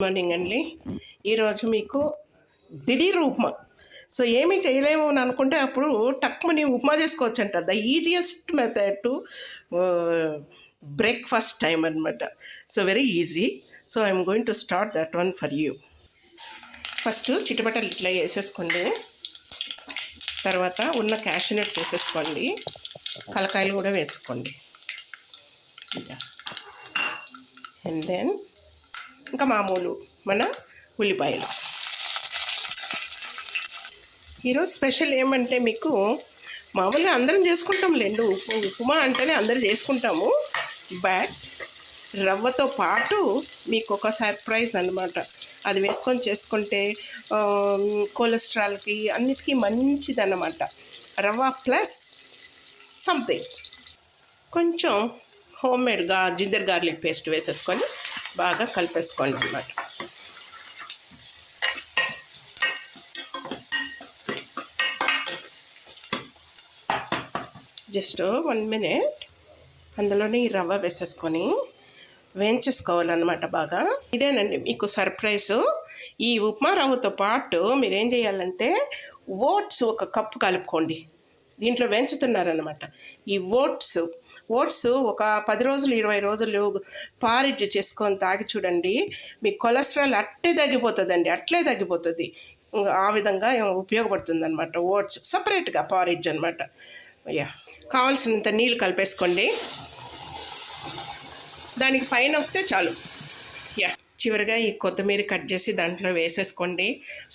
Morning అండి. ఈరోజు మీకు దిఢీర్ ఉప్మా. సో ఏమీ చేయలేము అని అనుకుంటే అప్పుడు టక్మని ఉప్మా చేసుకోవచ్చు అంట. The easiest method to breakfast time అనమాట. So very easy. So I'm going to start that one for you. First చిటపటలు ఇట్లా వేసేసుకోండి. తర్వాత ఉన్న క్యాషూ నట్స్ వేసేసుకోండి. కలకాయలు కూడా వేసుకోండి. అండ్ దెన్ ఇంకా మామూలు మన ఉల్లిపాయలు. ఈరోజు స్పెషల్ ఏమంటే మీకు మామూలుగా అందరం చేసుకుంటాం లేండి, ఉప్మా అంటేనే అందరూ చేసుకుంటాము. బట్ రవ్వతో పాటు మీకు ఒక సర్ప్రైజ్ అనమాట. అది వేసుకొని చేసుకుంటే కొలెస్ట్రాల్కి అన్నిటికీ మంచిదన్నమాట. రవ్వ ప్లస్ సంథింగ్ కొంచెం హోమ్మేడ్గా జింజర్ గార్లిక్ పేస్ట్ వేసేసుకొని బాగా కలిపేసుకోండి అన్నమాట. జస్ట్ 1 మినిట్ అందులోనే ఈ రవ్వ వేసేసుకొని వేయించేసుకోవాలన్నమాట బాగా. ఇదేనండి మీకు సర్ప్రైజు. ఈ ఉప్మా రవ్వతో పాటు మీరేం చేయాలంటే ఓట్స్ 1 కప్పు కలుపుకోండి. దీంట్లో వేయించుతున్నారనమాట. ఈ ఓట్స్ ఒక 10 రోజులు 20 రోజులు పారిడ్జ్ చేసుకొని తాగి చూడండి. మీ కొలెస్ట్రాల్ అట్లే తగ్గిపోతుంది. ఆ విధంగా ఉపయోగపడుతుంది అనమాట. ఓట్స్ సపరేట్గా పారిడ్జ్ అనమాట. కావాల్సినంత నీళ్ళు కలిపేసుకోండి. దానికి పైన వస్తే చాలు. చివరిగా ఈ కొత్తిమీర కట్ చేసి దాంట్లో వేసేసుకోండి.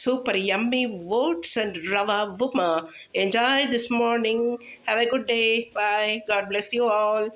Super yummy oats and rava upma. Enjoy this morning. Have a good day. Bye. God bless you all.